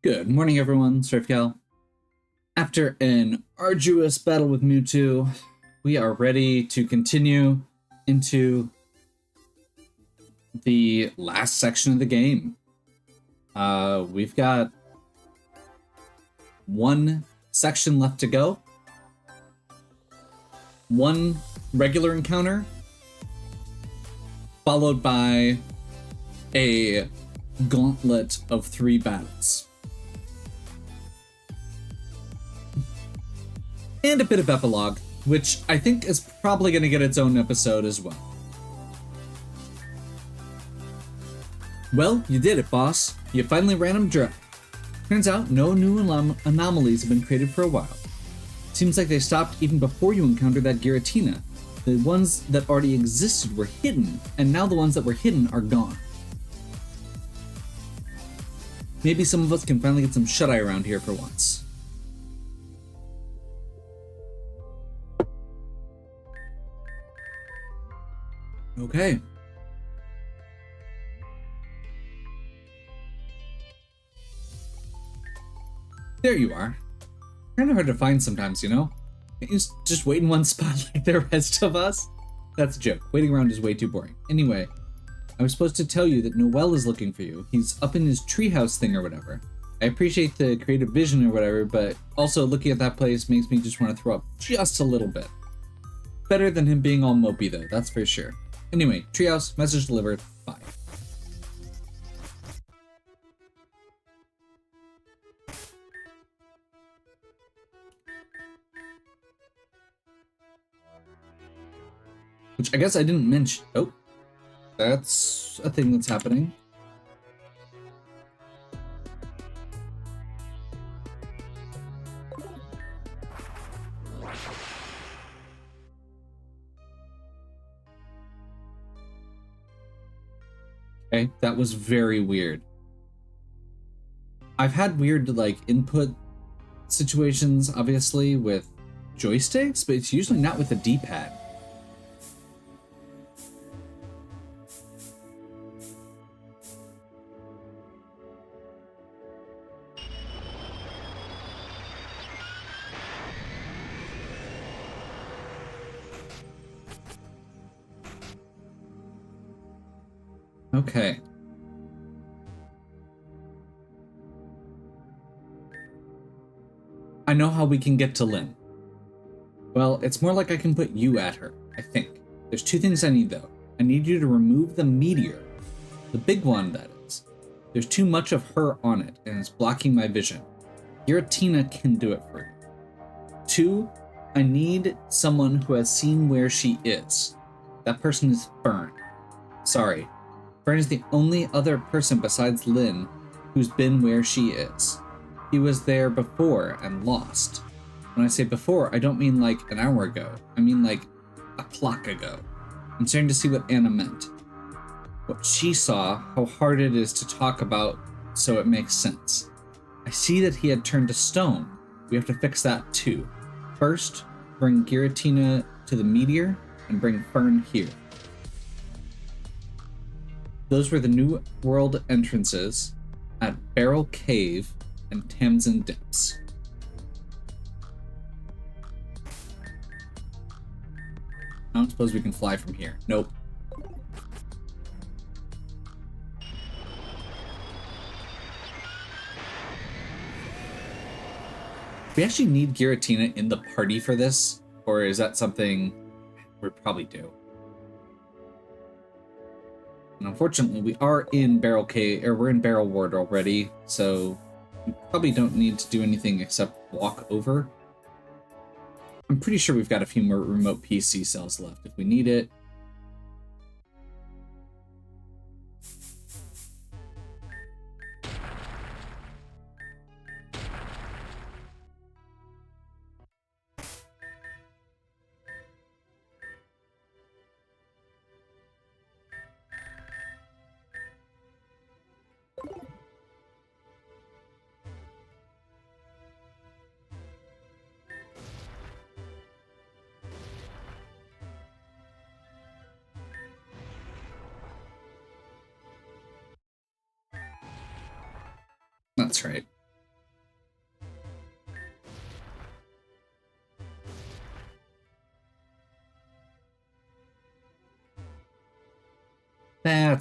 Good morning, everyone. Surfcal. After an arduous battle with Mewtwo, we are ready to continue into the last section of the game. We've got one section left to go. One regular encounter, followed by a gauntlet of 3 battles. And a bit of epilogue, which I think is probably going to get its own episode as well. Well, you did it, boss. You finally ran him dry. Turns out no new anomalies have been created for a while. Seems like they stopped even before you encountered that Giratina. The ones that already existed were hidden, and now the ones that were hidden are gone. Maybe some of us can finally get some shut-eye around here for once. Okay. There you are. Kind of hard to find sometimes, you know? Can't you just wait in one spot like the rest of us? That's a joke. Waiting around is way too boring. Anyway, I was supposed to tell you that Noel is looking for you. He's up in his treehouse thing or whatever. I appreciate the creative vision or whatever, but also looking at that place makes me just want to throw up just a little bit. Better than him being all mopey though, that's for sure. Anyway, treehouse, message delivered, bye. Which I guess I didn't mention. Oh, that's a thing that's happening. Okay, that was very weird. I've had weird, like, input situations, obviously, with joysticks, but it's usually not with the D-pad. Okay. I know how we can get to Lynn. Well, it's more like I can put you at her, I think. There's 2 things I need, though. I need you to remove the meteor. The big one, that is. There's too much of her on it, and it's blocking my vision. Giratina can do it for you. 2, I need someone who has seen where she is. That person is Fern. Sorry. Fern is the only other person besides Lynn who's been where she is. He was there before and lost. When I say before, I don't mean like an hour ago. I mean like a clock ago. I'm starting to see what Anna meant. What she saw, how hard it is to talk about so it makes sense. I see that he had turned to stone. We have to fix that too. First, bring Giratina to the meteor and bring Fern here. Those were the new world entrances at Barrel Cave and Tamsin Depths. I don't suppose we can fly from here. Nope. Do we actually need Giratina in the party for this? Or is that something we probably do? And unfortunately, we are in Barrel Cave, or we're in Barrel Ward already, so we probably don't need to do anything except walk over. I'm pretty sure we've got a few more remote PC cells left if we need it. That's right.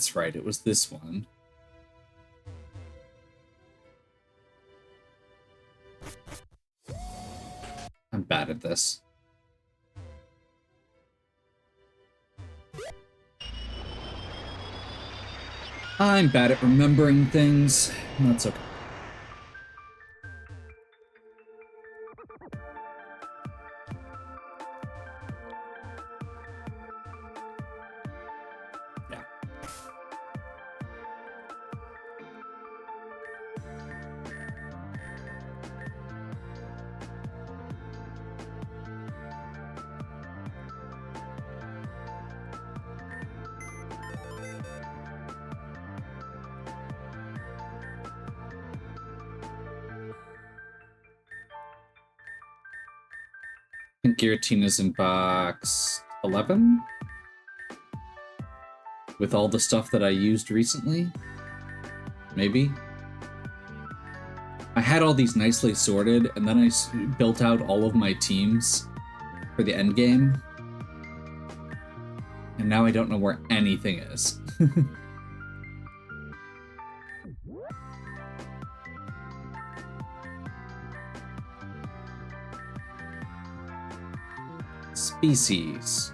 that's right, it was this one. I'm bad at this. I'm bad at remembering things. That's okay. Yeah. I think Guillotina's in box 11? With all the stuff that I used recently? Maybe? I had all these nicely sorted, and then I built out all of my teams for the end game. And now I don't know where anything is. Species.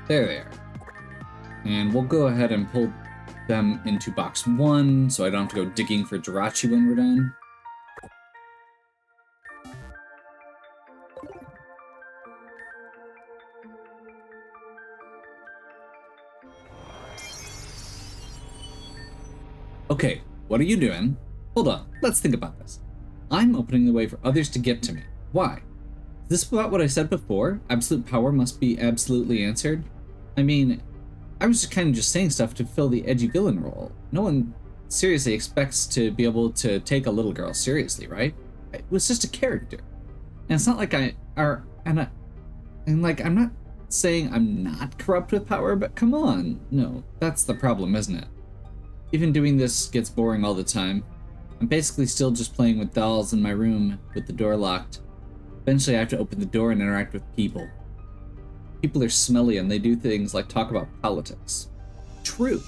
There they are. And we'll go ahead and pull them into box 1, so I don't have to go digging for Jirachi when we're done. Okay, what are you doing? Hold on, let's think about this. I'm opening the way for others to get to me. Why? Is this about what I said before? Absolute power must be absolutely answered? I mean, I was just kind of just saying stuff to fill the edgy villain role. No one seriously expects to be able to take a little girl seriously, right? It was just a character. And it's not like I'm not saying I'm not corrupt with power, but come on. No, that's the problem, isn't it? Even doing this gets boring all the time. I'm basically still just playing with dolls in my room with the door locked. Eventually I have to open the door and interact with people. People are smelly and they do things like talk about politics. True.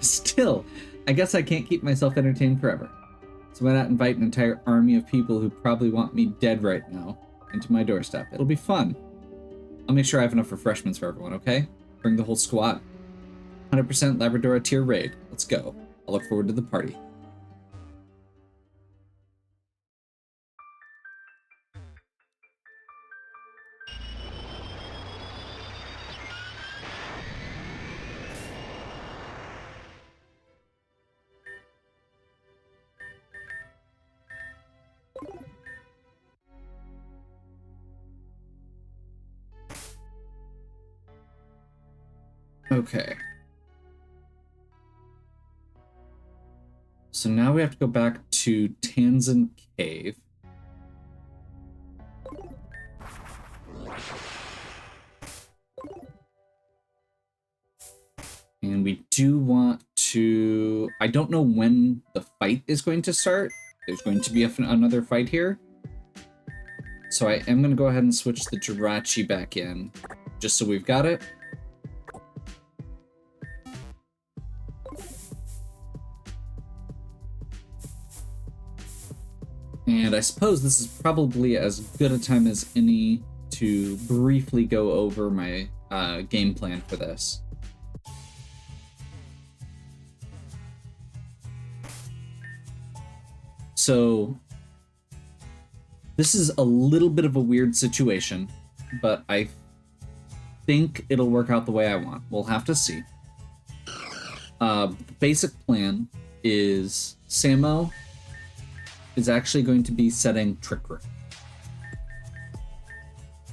Still, I guess I can't keep myself entertained forever. So why not invite an entire army of people who probably want me dead right now into my doorstep? It'll be fun. I'll make sure I have enough refreshments for everyone, okay? Bring the whole squad. 100% Labradora tier raid. Let's go. I'll look forward to the party. Okay. So now we have to go back to Tanzan Cave. And we do want to... I don't know when the fight is going to start. There's going to be another fight here. So I am going to go ahead and switch the Jirachi back in, just so we've got it. And I suppose this is probably as good a time as any to briefly go over my game plan for this. So this is a little bit of a weird situation, but I think it'll work out the way I want. We'll have to see. The basic plan is Samo is actually going to be setting Trick Room.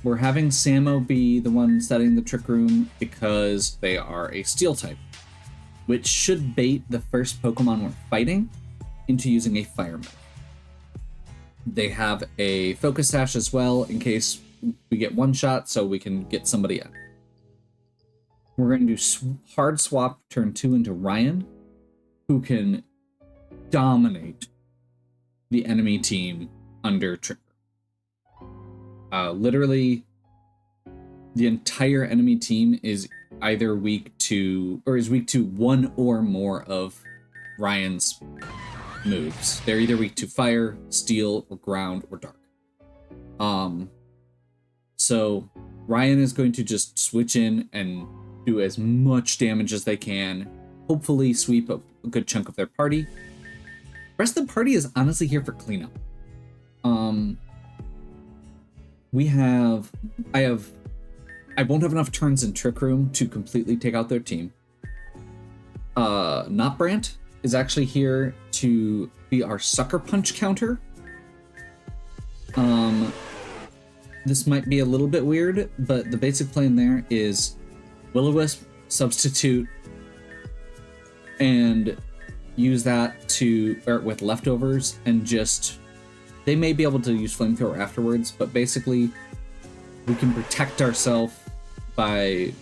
We're having Samo be the one setting the Trick Room because they are a Steel type, which should bait the first Pokemon we're fighting into using a Fire move. They have a Focus Sash as well in case we get one shot, so we can get somebody in. We're going to do Hard Swap turn 2 into Ryan, who can dominate the enemy team under Trick Room. Literally, the entire enemy team is either weak to one or more of Ryan's moves. They're either weak to fire, steel, or ground, or dark. So Ryan is going to just switch in and do as much damage as they can, hopefully sweep up a good chunk of their party. The rest of the party is honestly here for cleanup. I won't have enough turns in Trick Room to completely take out their team. Notbrant is actually here to be our Sucker Punch counter. This might be a little bit weird, but the basic plan there is Will-O-Wisp, substitute, and use that with leftovers, and just, they may be able to use Flamethrower afterwards, but basically we can protect ourselves by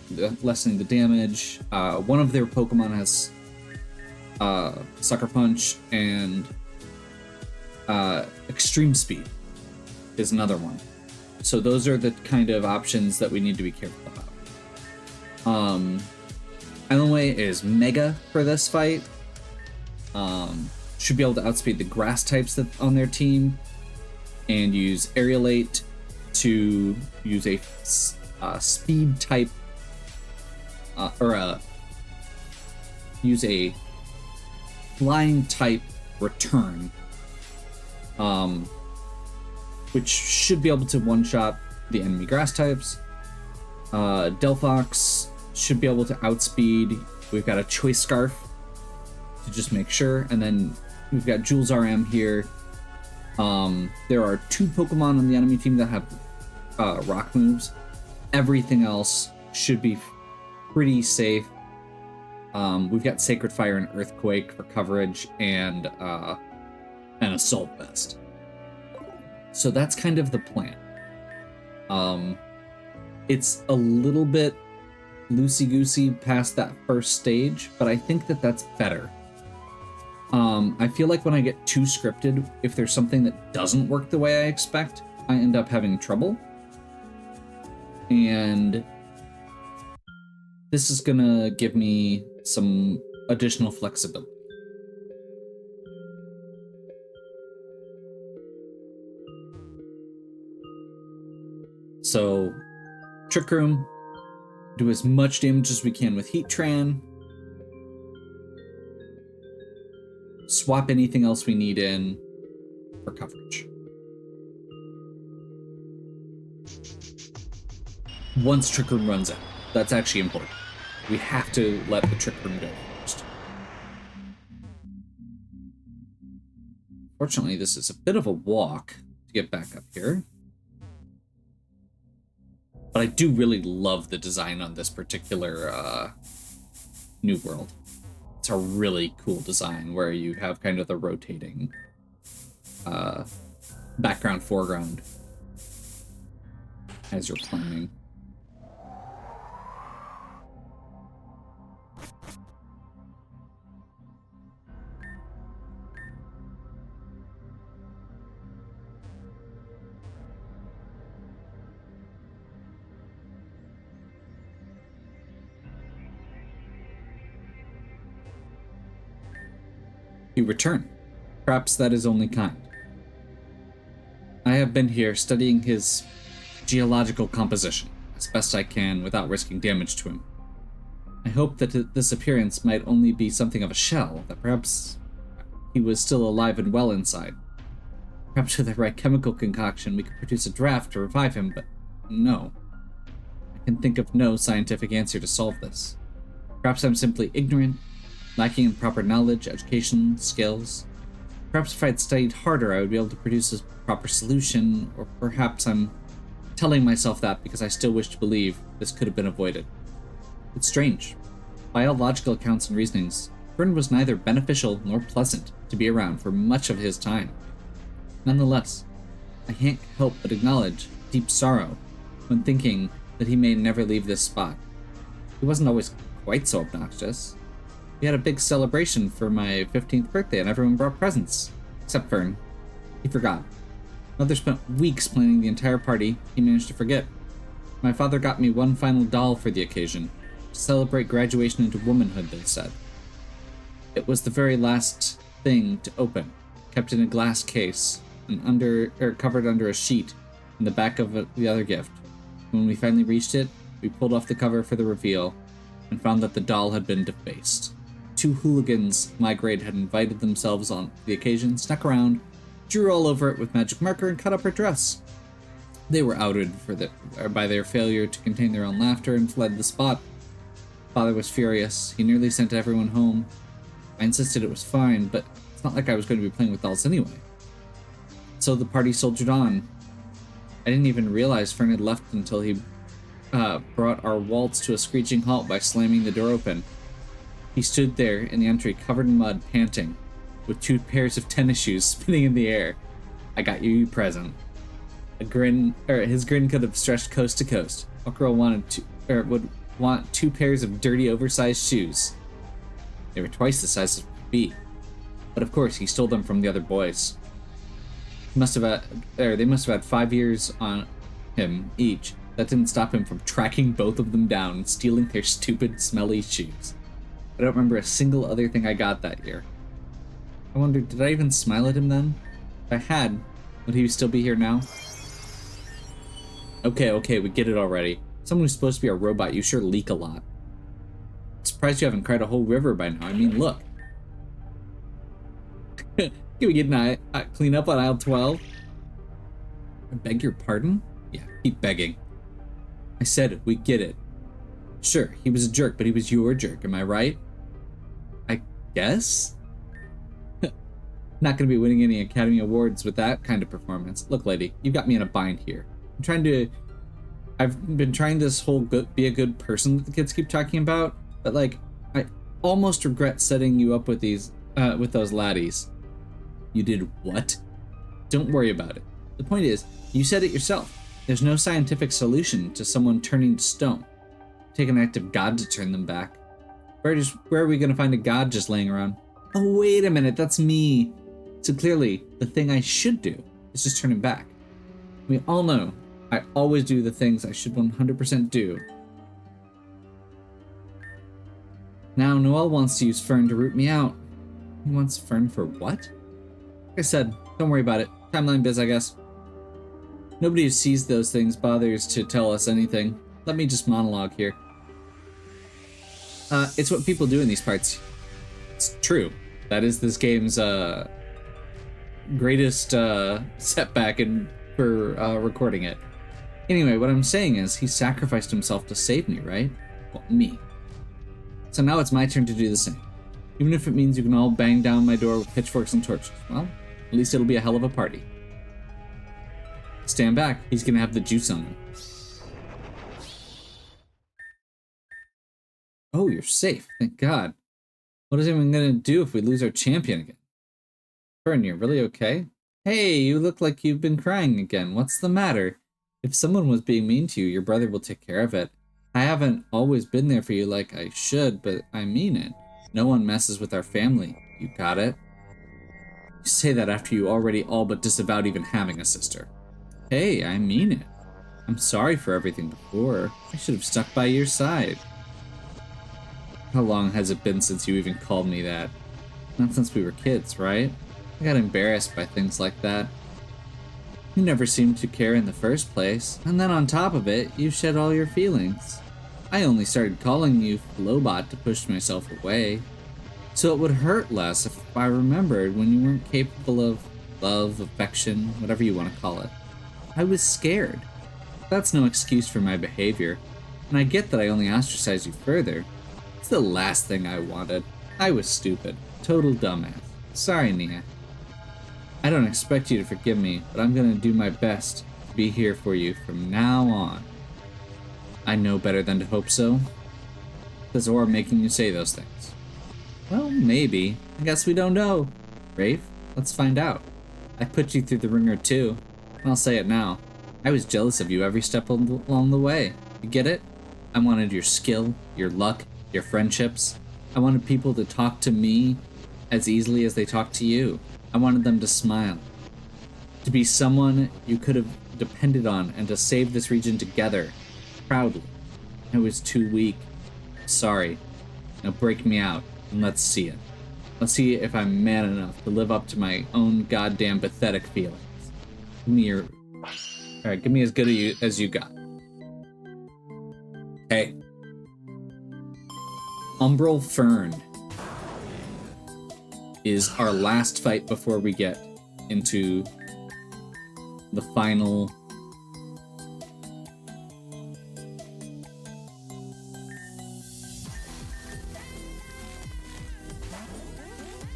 lessening the damage. One of their Pokemon has Sucker Punch, and Extreme Speed is another one. So those are the kind of options that we need to be careful about. Island Way is mega for this fight. Should be able to outspeed the grass types that on their team, and use Aerialate to use a speed type, use a flying type return, which should be able to one-shot the enemy grass types. Delphox should be able to outspeed. We've got a Choice Scarf to just make sure, and then we've got Jules RM here. There are 2 Pokemon on the enemy team that have rock moves. Everything else should be pretty safe. We've got Sacred Fire and Earthquake for coverage, and an Assault Vest. So that's kind of the plan. It's a little bit loosey-goosey past that first stage, but I think that that's better. I feel like when I get too scripted, if there's something that doesn't work the way I expect, I end up having trouble. And this is gonna give me some additional flexibility. So, Trick Room, do as much damage as we can with Heatran. Swap anything else we need in for coverage. Once Trick Room runs out, that's actually important. We have to let the Trick Room go first. Fortunately, this is a bit of a walk to get back up here. But I do really love the design on this particular New World. It's a really cool design where you have kind of the rotating background, foreground as you're climbing. You return. Perhaps that is only kind. I have been here studying his geological composition as best I can without risking damage to him. I hope that this appearance might only be something of a shell, that perhaps he was still alive and well inside. Perhaps with the right chemical concoction we could produce a draft to revive him, but no. I can think of no scientific answer to solve this. Perhaps I'm simply ignorant, lacking in proper knowledge, education, skills. Perhaps if I'd studied harder, I would be able to produce a proper solution, or perhaps I'm telling myself that because I still wish to believe this could have been avoided. It's strange. By all logical accounts and reasonings, Fern was neither beneficial nor pleasant to be around for much of his time. Nonetheless, I can't help but acknowledge deep sorrow when thinking that he may never leave this spot. He wasn't always quite so obnoxious. We had a big celebration for my 15th birthday and everyone brought presents, except Fern. He forgot. Mother spent weeks planning the entire party. He managed to forget. My father got me one final doll for the occasion, to celebrate graduation into womanhood, they said. It was the very last thing to open, kept in a glass case, and covered under a sheet in the back of the other gift. When we finally reached it, we pulled off the cover for the reveal, and found that the doll had been defaced. 2 hooligans my grade had invited themselves on the occasion, snuck around, drew all over it with magic marker, and cut up her dress. They were outed by their failure to contain their own laughter and fled the spot. Father was furious. He nearly sent everyone home. I insisted it was fine, but it's not like I was going to be playing with dolls anyway. So the party soldiered on. I didn't even realize Fern had left until he brought our waltz to a screeching halt by slamming the door open. He stood there in the entry, covered in mud, panting, with 2 pairs of tennis shoes spinning in the air. I got you your present. His grin could have stretched coast to coast. What girl would want 2 pairs of dirty, oversized shoes? They were twice the size of feet. But of course, he stole them from the other boys. They must have had 5 years on him each. That didn't stop him from tracking both of them down and stealing their stupid, smelly shoes. I don't remember a single other thing I got that year. I wondered, did I even smile at him then? If I had, would he still be here now? Okay, we get it already. Someone who's supposed to be a robot, you sure leak a lot. I'm surprised you haven't cried a whole river by now. I mean, look. Can we get an clean up on aisle 12? I beg your pardon? Yeah, keep begging. I said, we get it. Sure, he was a jerk, but he was your jerk, am I right? I guess? Not gonna be winning any Academy Awards with that kind of performance. Look, lady, you've got me in a bind here. I've been trying this whole be a good person that the kids keep talking about, but like, I almost regret setting you up with with those laddies. You did what? Don't worry about it. The point is, you said it yourself. There's no scientific solution to someone turning to stone. Take an act of God to turn them back. Where are we gonna find a god just laying around? Oh, wait a minute, that's me. So clearly, the thing I should do is just turn him back. We all know I always do the things I should 100% do. Now Noel wants to use Fern to root me out. He wants Fern for what? Like I said, don't worry about it. Timeline biz, I guess. Nobody who sees those things bothers to tell us anything. Let me just monologue here. It's what people do in these parts. It's true. That is this game's greatest setback for recording it. Anyway, what I'm saying is he sacrificed himself to save me, right? Well, me. So now it's my turn to do the same. Even if it means you can all bang down my door with pitchforks and torches. Well, at least it'll be a hell of a party. Stand back. He's gonna have the juice on him. Oh, you're safe. Thank God. What is anyone gonna do if we lose our champion again? Fern, you're really okay? Hey, you look like you've been crying again. What's the matter? If someone was being mean to you, your brother will take care of it. I haven't always been there for you like I should, but I mean it. No one messes with our family. You got it? You say that after you already all but disavowed even having a sister. Hey, I mean it. I'm sorry for everything before. I should have stuck by your side. How long has it been since you even called me that? Not since we were kids, right? I got embarrassed by things like that. You never seemed to care in the first place, and then on top of it, you shed all your feelings. I only started calling you Lobot to push myself away, so it would hurt less if I remembered when you weren't capable of love, affection, whatever you want to call it. I was scared. That's no excuse for my behavior, and I get that I only ostracized you further. It's the last thing I wanted. I was stupid. Total dumbass. Sorry, Nia. I don't expect you to forgive me, but I'm gonna do my best to be here for you from now on. I know better than to hope so. Is Zora making you say those things? Well, maybe. I guess we don't know. Rafe, let's find out. I put you through the ringer too, and I'll say it now. I was jealous of you every step along the way. You get it? I wanted your skill, your luck, your friendships. I wanted people to talk to me as easily as they talk to you. I wanted them to smile. To be someone you could have depended on and to save this region together, proudly. I was too weak. Sorry. Now break me out, and let's see it. Let's see if I'm man enough to live up to my own goddamn pathetic feelings. Give me your... Alright, give me as good as you got. Hey. Umbral Fern is our last fight before we get into the final...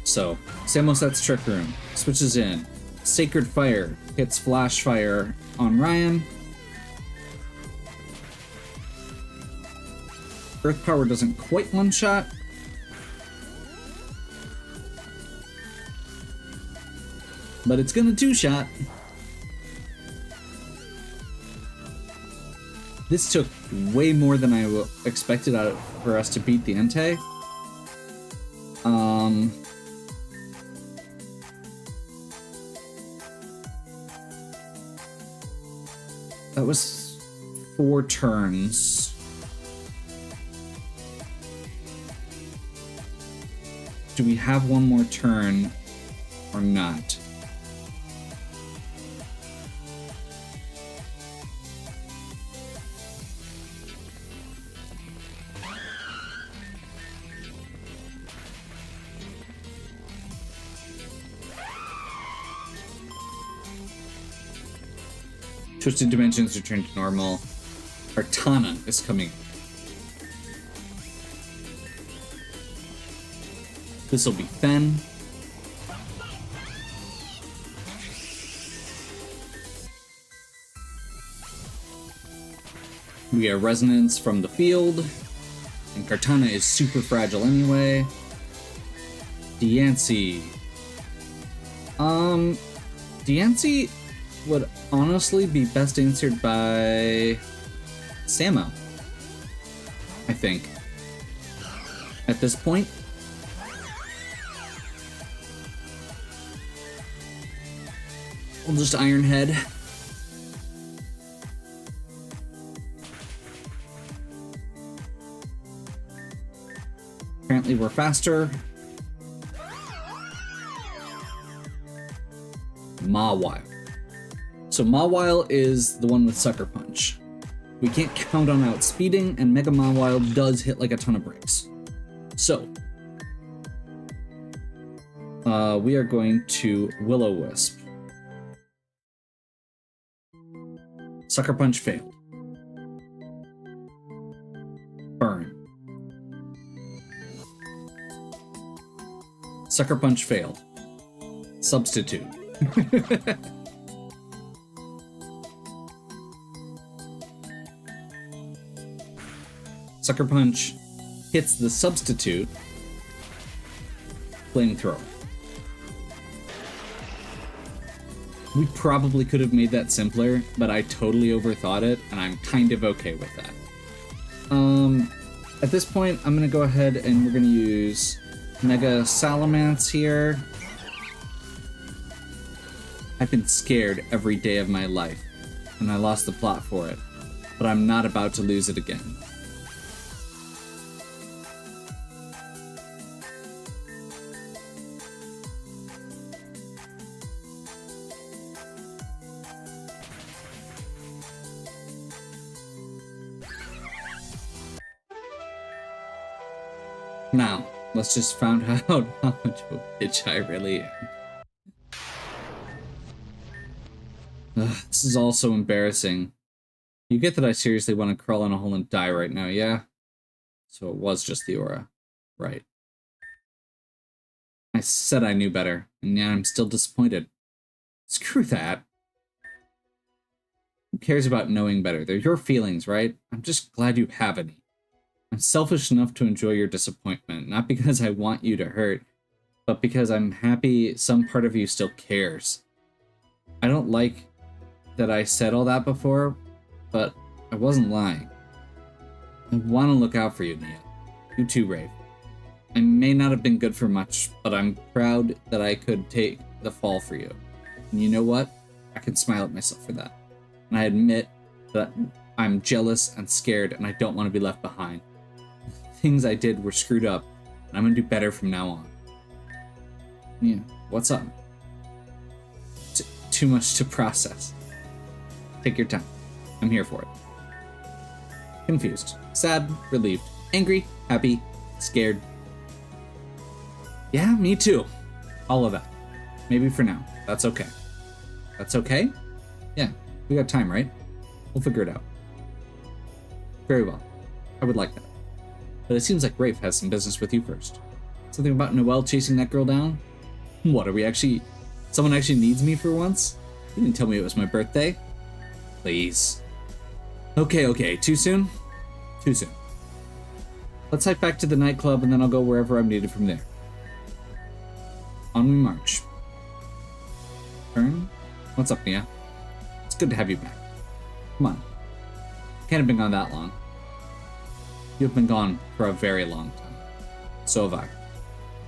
So, Samoset's Trick Room switches in. Sacred Fire hits Flash Fire on Ryan. Earth Power doesn't quite one-shot. But it's gonna two-shot. This took way more than I expected for us to beat the Entei. That was 4 turns. Do we have one more turn or not? Twisted Dimensions return to normal. Artana is coming. This will be Fen. We have Resonance from the field. And Kartana is super fragile anyway. Diancie. Diancie would honestly be best answered by Samo, I think. At this point. We'll just Iron Head. Apparently we're faster. Mawile. So Mawile is the one with Sucker Punch. We can't count on outspeeding, and Mega Mawile does hit like a ton of bricks. So, we are going to Will-O-Wisp. Sucker Punch failed. Burn. Sucker Punch failed. Substitute. Sucker Punch hits the substitute. Flamethrower. We probably could have made that simpler, but I totally overthought it, and I'm kind of okay with that. At this point, I'm gonna go ahead and we're gonna use Mega Salamence here. I've been scared every day of my life, and I lost the plot for it, but I'm not about to lose it again. Now, let's just find out how much of a bitch I really am. This is all so embarrassing. You get that I seriously want to crawl in a hole and die right now, yeah? So it was just the aura. Right. I said I knew better, and yet I'm still disappointed. Screw that. Who cares about knowing better? They're your feelings, right? I'm just glad you have any. I'm selfish enough to enjoy your disappointment, not because I want you to hurt, but because I'm happy some part of you still cares. I don't like that I said all that before, but I wasn't lying. I want to look out for you, Nia. You too, Rave. I may not have been good for much, but I'm proud that I could take the fall for you. And you know what? I can smile at myself for that. And I admit that I'm jealous and scared and I don't want to be left behind. Things I did were screwed up, and I'm gonna do better from now on. Yeah, what's up? Too much to process. Take your time. I'm here for it. Confused, sad, relieved, angry, happy, scared. Yeah, me too. All of that. Maybe for now. That's okay. That's okay? Yeah, we got time, right? We'll figure it out. Very well. I would like that. But it seems like Rafe has some business with you first. Something about Noelle chasing that girl down? What, are we actually... Someone actually needs me for once? You didn't tell me it was my birthday. Please. Okay. Too soon? Too soon. Let's hike back to the nightclub and then I'll go wherever I'm needed from there. On we march. Turn? What's up, Nia? It's good to have you back. Come on. Can't have been gone that long. You've been gone for a very long time. So have I.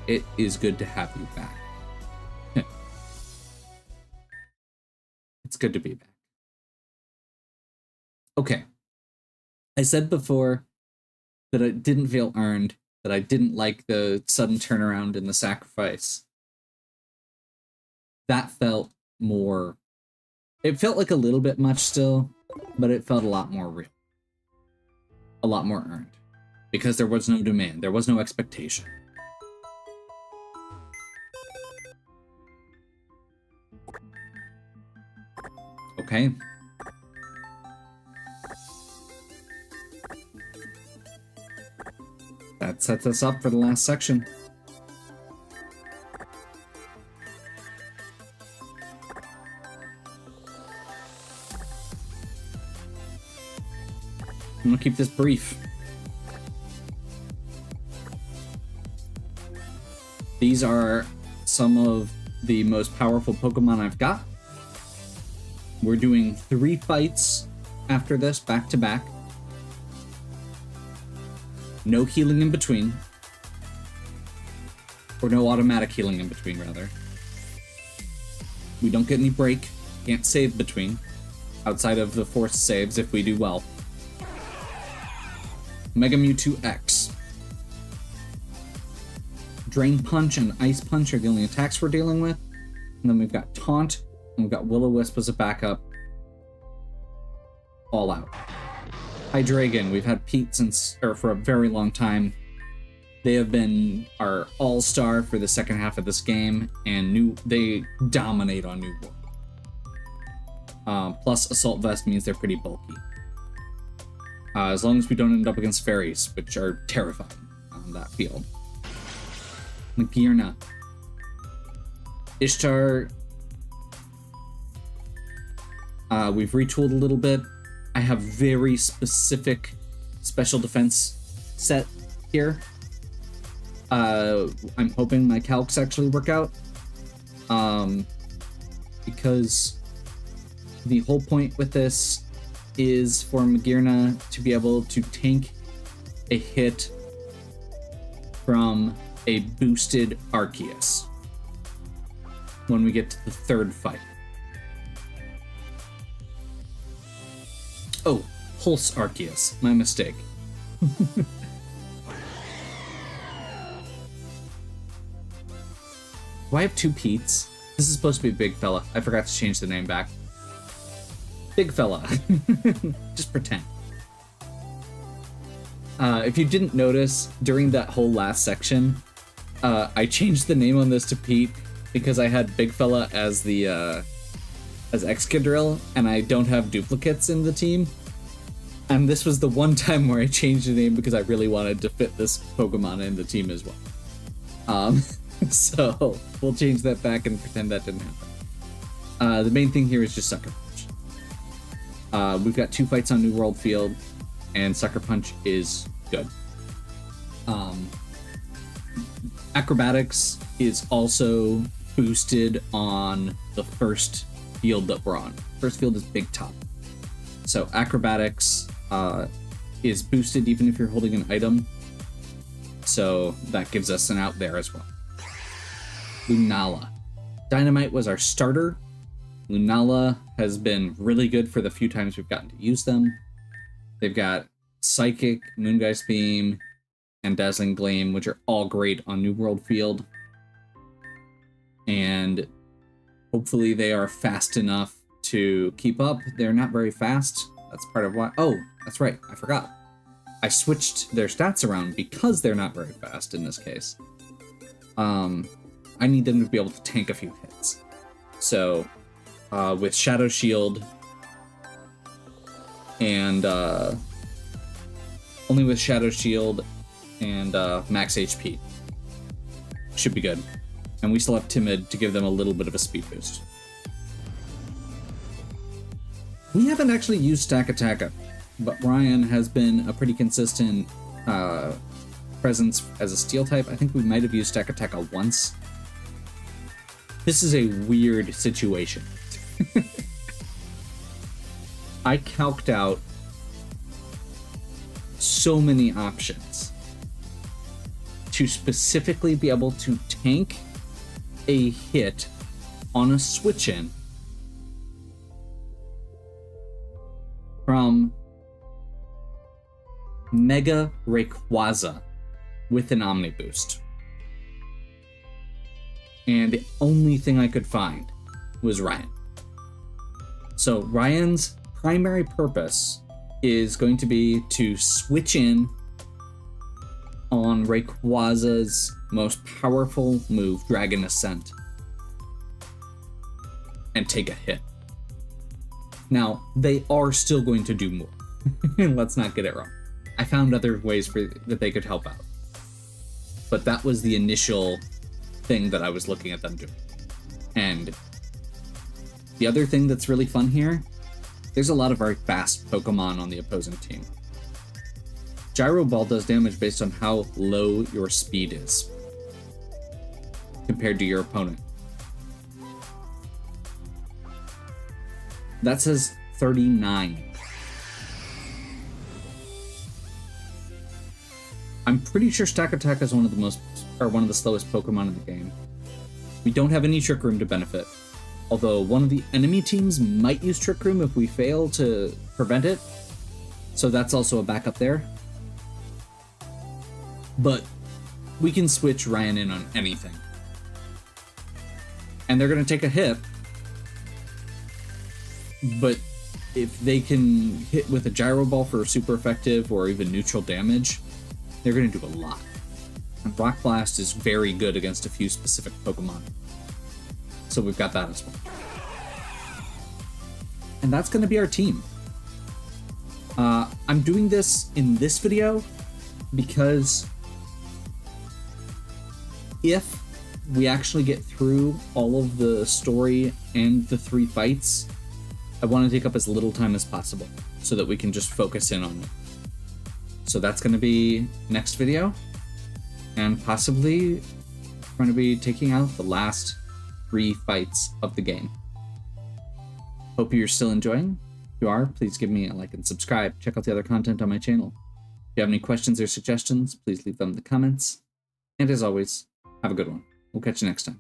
It is good to have you back. It's good to be back. Okay. I said before that it didn't feel earned, that I didn't like the sudden turnaround in the sacrifice. That felt more... It felt like a little bit much still, but it felt a lot more real. A lot more earned. Because there was no demand, there was no expectation. Okay. That sets us up for the last section. I'm gonna keep this brief. These are some of the most powerful Pokemon I've got. We're doing 3 fights after this, back to back. No healing in between. Or no automatic healing in between, rather. We don't get any break. Can't save between. Outside of the forced saves if we do well. Mega Mewtwo X. Drain Punch and Ice Punch are the only attacks we're dealing with. And then we've got Taunt, and we've got Will-O-Wisp as a backup. All out. Hydreigon, we've had Pete for a very long time. They have been our all-star for the second half of this game, and they dominate on New World. Plus, Assault Vest means they're pretty bulky. As long as we don't end up against fairies, which are terrifying on that field. Magearna. Ishtar. We've retooled a little bit. I have very specific special defense set here. I'm hoping my calcs actually work out. Because the whole point with this is for Magearna to be able to tank a hit from a boosted Arceus when we get to the 3rd fight. Oh, Pulse Arceus. My mistake. Do I have 2 Petes? This is supposed to be Big Fella. I forgot to change the name back. Big Fella. Just pretend. If you didn't notice, during that whole last section, I changed the name on this to Pete because I had Big Fella as the as Excadrill, and I don't have duplicates in the team. And this was the one time where I changed the name because I really wanted to fit this Pokemon in the team as well. So we'll change that back and pretend that didn't happen. The main thing here is just Sucker Punch. We've got 2 fights on New World Field, and Sucker Punch is good. Acrobatics is also boosted on the first field that we're on. First field is Big Top. So Acrobatics is boosted even if you're holding an item. So that gives us an out there as well. Lunala. Dynamite was our starter. Lunala has been really good for the few times we've gotten to use them. They've got Psychic, Moongeist Beam, and Dazzling Gleam, which are all great on New World Field. And hopefully they are fast enough to keep up. They're not very fast. That's part of why. Oh, that's right. I forgot. I switched their stats around because they're not very fast in this case. I need them to be able to tank a few hits. So with Shadow Shield and only with Shadow Shield and max HP should be good. And we still have Timid to give them a little bit of a speed boost. We haven't actually used Stack Attack, but Ryan has been a pretty consistent presence as a Steel type. I think we might have used Stack Attack once. This is a weird situation. I calced out so many options to specifically be able to tank a hit on a switch-in from Mega Rayquaza with an Omni Boost. And the only thing I could find was Ryan. So Ryan's primary purpose is going to be to switch in on Rayquaza's most powerful move, Dragon Ascent, and take a hit. Now, they are still going to do more. Let's not get it wrong. I found other ways that they could help out. But that was the initial thing that I was looking at them doing. And the other thing that's really fun here, there's a lot of very fast Pokemon on the opposing team. Gyro Ball does damage based on how low your speed is compared to your opponent. That says 39. I'm pretty sure Stack Attack is one of the slowest Pokemon in the game. We don't have any Trick Room to benefit, although one of the enemy teams might use Trick Room if we fail to prevent it, so that's also a backup there. But we can switch Ryan in on anything. And they're going to take a hit, but if they can hit with a Gyro Ball for super effective or even neutral damage, they're going to do a lot. And Rock Blast is very good against a few specific Pokemon. So we've got that as well. And that's going to be our team. I'm doing this in this video because if we actually get through all of the story and the 3 fights, I want to take up as little time as possible so that we can just focus in on it. So that's going to be next video, and possibly we're going to be taking out the last 3 fights of the game. Hope you're still enjoying. If you are, please give me a like and subscribe. Check out the other content on my channel. If you have any questions or suggestions, please leave them in the comments. And as always, have a good one. We'll catch you next time.